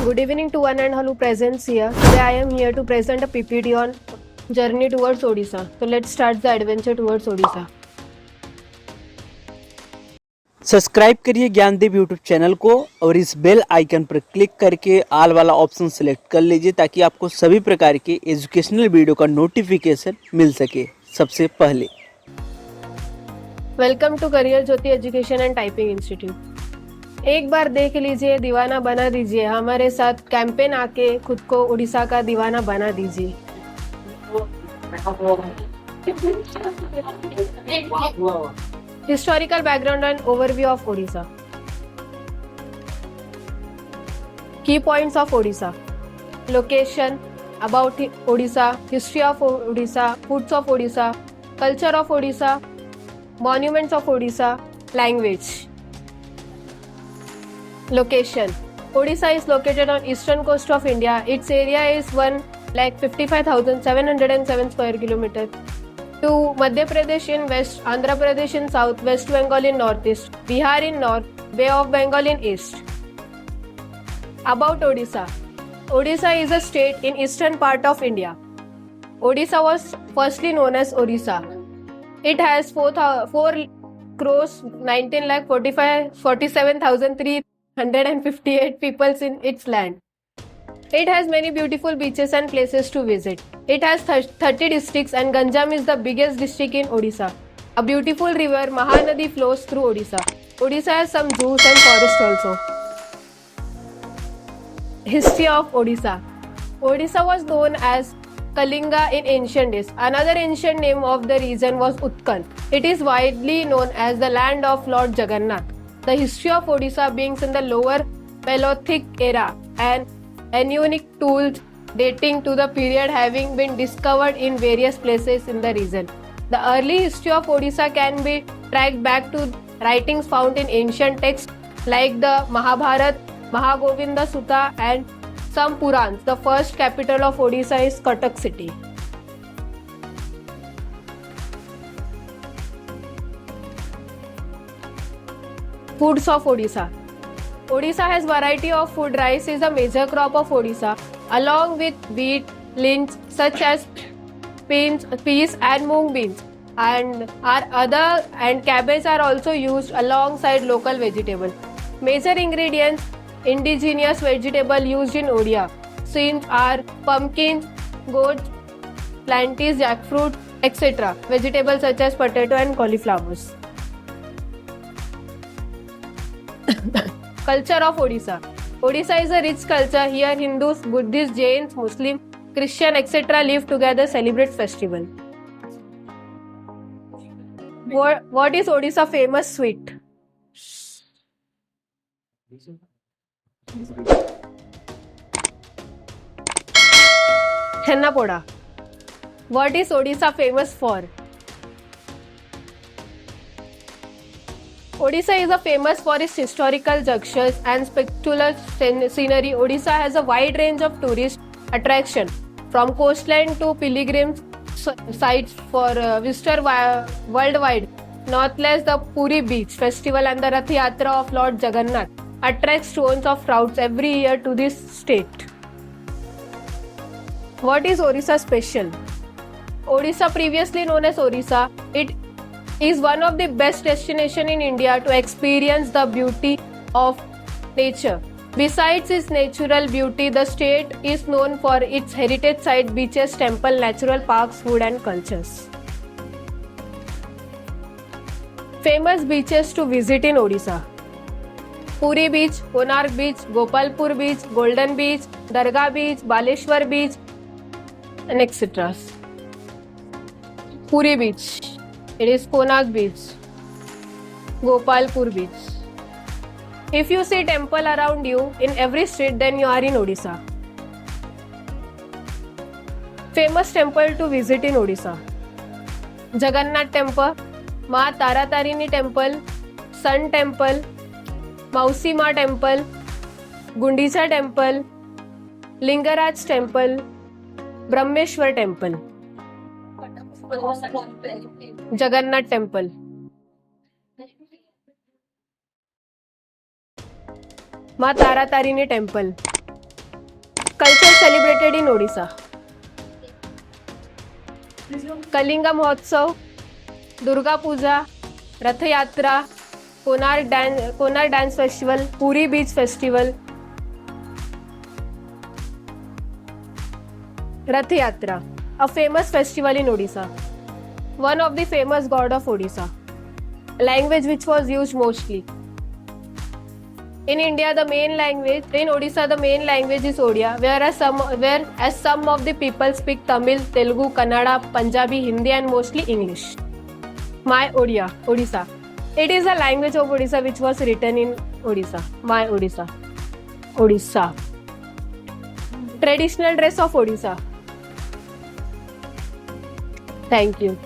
Good evening to one and all who presents here. Today I am here to present a PPT on journey towards Odisha. So let's start the adventure towards Odisha. Subscribe करिए Gyandeep YouTube channel को और इस bell icon पर click करके all वाला option select कर लीजिए ताकि आपको सभी प्रकार के एजुकेशनल वीडियो का नोटिफिकेशन मिल सके सबसे पहले। Welcome to career Jyoti education and typing institute. एक बार देख लीजिए, दीवाना बना दीजिए, हमारे साथ कैंपेन आके खुद को उड़ीसा का दीवाना बना दीजिए। Historical background and overview of Odisha. Key points of Odisha. Location, about Odisha, history of Odisha, foods of Odisha, culture of Odisha, monuments of Odisha, language. Location. Odisha is located on eastern coast of India. Its area is 1,55,707 square kilometers. To Madhya Pradesh in west, Andhra Pradesh in south, West Bengal in northeast, Bihar in north, Bay of Bengal in east. About Odisha. Odisha is a state in eastern part of India. Odisha was firstly known as Orissa. It has 4 crores 19 lakh 47,358 people in its land. It has many beautiful beaches and places to visit. It has 30 districts and Ganjam is the biggest district in Odisha. A beautiful river Mahanadi flows through Odisha. Odisha has some zoos and forests also. History of Odisha. Odisha was known as Kalinga in ancient days. Another ancient name of the region was Utkal. It is widely known as the land of Lord Jagannath. The history of Odisha beings in the lower Paleolithic era and unique tools dating to the period having been discovered in various places in the region. The early history of Odisha can be tracked back to writings found in ancient texts like the Mahabharata, Mahagovinda Sutta and some Purans. The first capital of Odisha is Cuttack city. Foods of Odisha. Odisha has variety of food. Rice is a major crop of Odisha, along with wheat, links such as peas and mung beans, and cabbage are also used alongside local vegetables. Major ingredients: indigenous vegetable used in Odia scenes are pumpkins, gourds, plantains, jackfruit, etc. Vegetables such as potato and cauliflowers. Culture of Odisha. Odisha is a rich culture. Here Hindus, Buddhists, Jains, Muslims, Christian, etc. live together, celebrate festival. What is Odisha famous sweet? Henna Poda. What is Odisha famous for? Odisha is famous for its historical junctures and spectacular scenery. Odisha has a wide range of tourist attractions, from coastline to pilgrims sites for visitors worldwide. Northless, the Puri Beach Festival and the Rath Yatra of Lord Jagannath attracts thousands of crowds every year to this state. What is Odisha special? Odisha, previously known as Orissa, it is one of the best destinations in India to experience the beauty of nature. Besides its natural beauty, the state is known for its heritage site, beaches, temple, natural parks, food and cultures. Famous beaches to visit in Odisha. Puri Beach, Konark Beach, Gopalpur Beach, Golden Beach, Dargah Beach, Baleshwar Beach and etc. Puri Beach. It is Konark Beach, Gopalpur Beach. If you see temple around you in every street, then you are in Odisha. Famous temple to visit in Odisha. Jagannath Temple, Ma Taratarini Temple, Sun Temple, Mausi Ma Temple, Gundicha Temple, Lingaraj Temple, Brahmeshwar Temple. Jagannath Temple. Maa Tara Tarini temple, Culture celebrated in Odisha. Kalinga Mahotsav, Durga Puja, Rath Yatra, Konar Dance Festival, Puri Beach Festival. Rath Yatra, a famous festival in Odisha. One of the famous god of Odisha. Language which was used mostly. In India, the main language, in Odisha, the main language is Odia, whereas some of the people speak Tamil, Telugu, Kannada, Punjabi, Hindi, and mostly English. My Odia, Odisha. It is a language of Odisha which was written in Odisha. My Odisha. Odisha. Traditional dress of Odisha. Thank you.